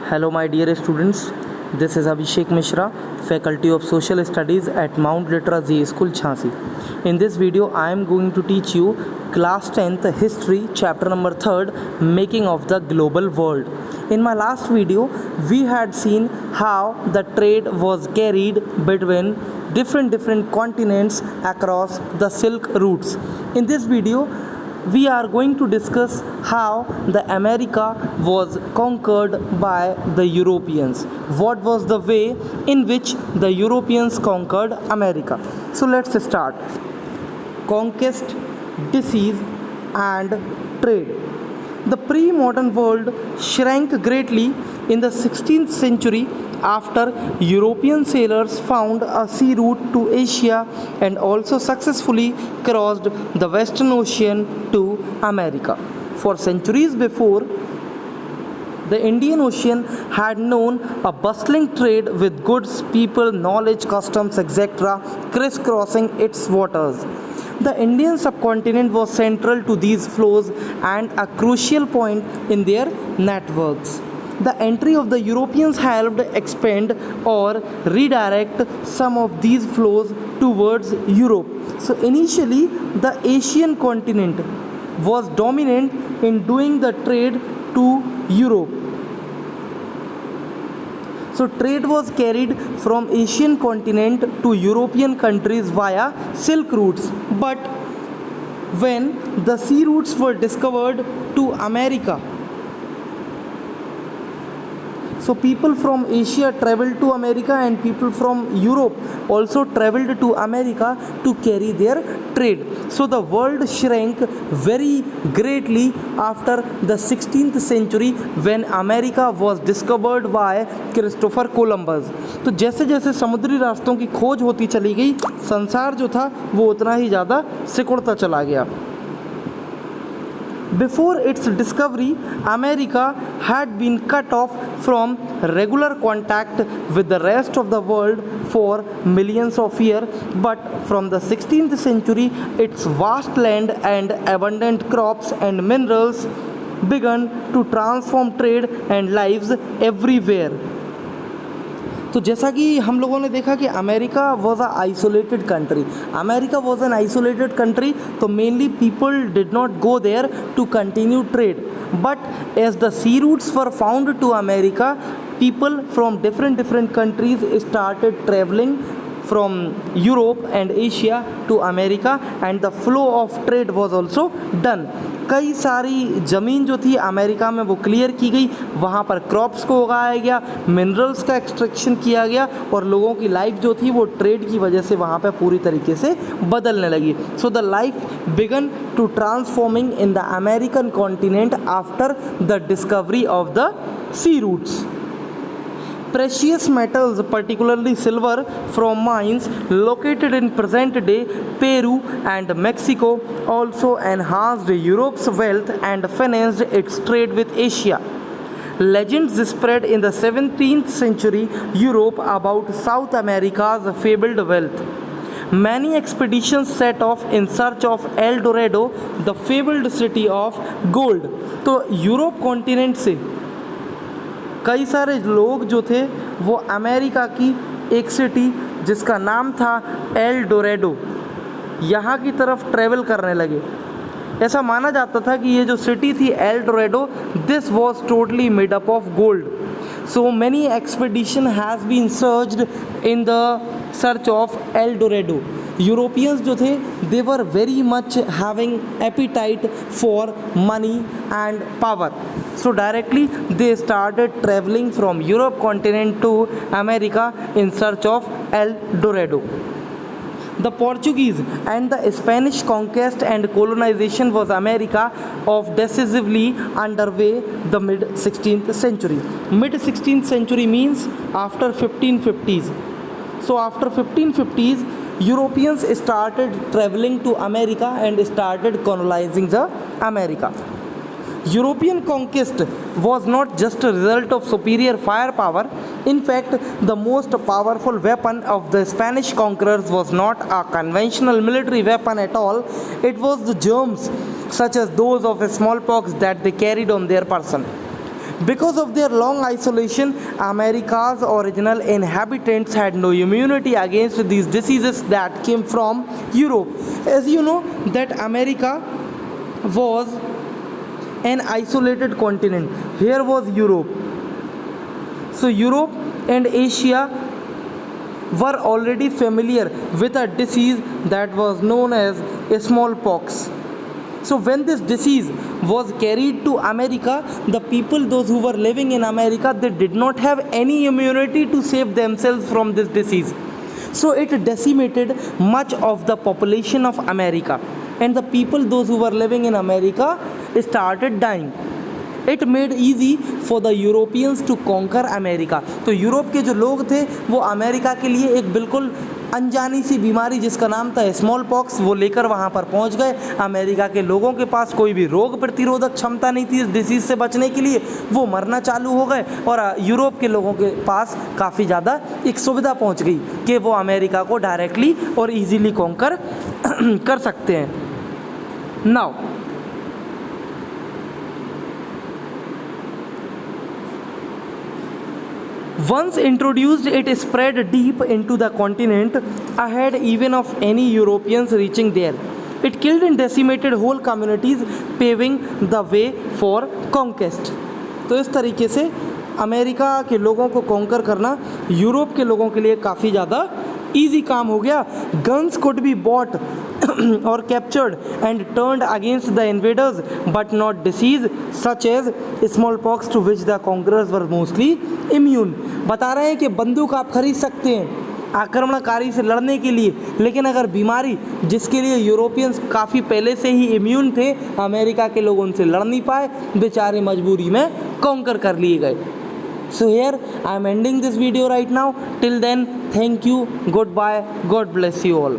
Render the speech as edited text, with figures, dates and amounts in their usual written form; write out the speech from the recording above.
Hello, my dear students. This is Abhishek Mishra, Faculty of Social Studies at Mount Litra Z School, Jhansi. In this video, I am going to teach you Class 10th History, Chapter number 3rd, Making of the Global World. In my last video, we had seen how the trade was carried between different continents across the Silk routes. In this video, we are going to discuss how the America was conquered by the Europeans. What was the way in which the Europeans conquered America? So let's start. Conquest, disease and trade. The pre-modern world shrank greatly in the 16th century after European sailors found a sea route to Asia and also successfully crossed the Western Ocean to America. For centuries before, the Indian Ocean had known a bustling trade with goods, people, knowledge, customs, etc., crisscrossing its waters. The Indian subcontinent was central to these flows and a crucial point in their networks. The entry of the Europeans helped expand or redirect some of these flows towards Europe. So initially, the Asian continent was dominant in doing the trade to Europe. So trade was carried from Asian continent to European countries via Silk routes. But when the sea routes were discovered to America, so people from Asia traveled to America and people from Europe also traveled to America to carry their trade. So the world shrank very greatly after the 16th century when America was discovered by Christopher Columbus. तो जैसे जैसे समुद्री रास्तों की खोज होती चली गई, संसार जो था वो उतना ही ज़्यादा सिकुड़ता चला गया. Before its discovery, America had been cut off from regular contact with the rest of the world for millions of years, but from the 16th century, its vast land and abundant crops and minerals began to transform trade and lives everywhere. तो जैसा कि हम लोगों ने देखा कि America was a isolated country. America was an isolated country, तो mainly people did not go there to continue trade. But as the sea routes were found to America, people from different countries started traveling from Europe and Asia to America and the flow of trade was also done. कई सारी ज़मीन जो थी America में वो clear की गई, वहाँ पर क्रॉप्स को उगाया गया, मिनरल्स का एक्सट्रैक्शन किया गया और लोगों की लाइफ जो थी वो ट्रेड की वजह से वहाँ पर पूरी तरीके से बदलने लगी. So the life began to transforming in the American continent after the discovery of the sea routes. Precious metals, particularly silver, from mines located in present-day Peru and Mexico, also enhanced Europe's wealth and financed its trade with Asia. Legends spread in the 17th century Europe about South America's fabled wealth. Many expeditions set off in search of El Dorado, the fabled city of gold. तो Europe continent से कई सारे लोग जो थे वो America की एक सिटी जिसका नाम था एल डोरेडो, यहाँ की तरफ ट्रैवल करने लगे. ऐसा माना जाता था कि ये जो सिटी थी El Dorado, this was totally made up of gold. So many expedition has been searched in the search of El Dorado. Europeans जो थे they were very much having appetite for money and power. So directly they started traveling from Europe continent to America in search of El Dorado. The Portuguese and the Spanish conquest and colonization was America of decisively underway the mid 16th century. Mid 16th century means after 1550s. So after 1550s, Europeans started traveling to America and started colonizing the America. European conquest was not just a result of superior firepower. In fact, the most powerful weapon of the Spanish conquerors was not a conventional military weapon at all. It was the germs, such as those of smallpox, that they carried on their person. Because of their long isolation, America's original inhabitants had no immunity against these diseases that came from Europe. As you know that America was an isolated continent. Here was Europe. So Europe and Asia were already familiar with a disease that was known as smallpox. So when this disease was carried to America, the people, those who were living in America, they did not have any immunity to save themselves from this disease. So it decimated much of the population of America, and the people, those who were living in America, started dying. It made easy for the Europeans to conquer America. तो Europe के जो लोग थे वो America के लिए एक बिल्कुल अनजानी सी बीमारी जिसका नाम था स्मॉल पॉक्स वो लेकर वहाँ पर पहुँच गए। अमेरिका के लोगों के पास कोई भी रोग प्रतिरोधक क्षमता नहीं थी इस डिसीज़ से बचने के लिए, वो मरना चालू हो गए और यूरोप के लोगों के पास काफ़ी ज़्यादा एक सुविधा पहुँच गई कि वो अमेरिका को डायरेक्टली और ईजीली कॉन्कर कर सकते हैं। Now once introduced, it spread deep into the continent, ahead even of any Europeans reaching there. It killed and decimated whole communities, paving the way for conquest. तो इस तरीके से America के लोगों को कॉन्कर करना यूरोप के लोगों के लिए काफ़ी ज़्यादा ईजी काम हो गया. Guns could be bought or captured and turned against the invaders, but not disease such as smallpox to which the conquerors were mostly immune. बता रहे हैं कि बंदूक आप खरीद सकते हैं आक्रमणकारी से लड़ने के लिए, लेकिन अगर बीमारी जिसके लिए यूरोपियंस काफ़ी पहले से ही इम्यून थे, अमेरिका के लोग उनसे लड़ नहीं पाए, बेचारे मजबूरी में कॉन्कर कर लिए गए. So here I am ending this video right now. Till then, thank you, goodbye, God bless you all.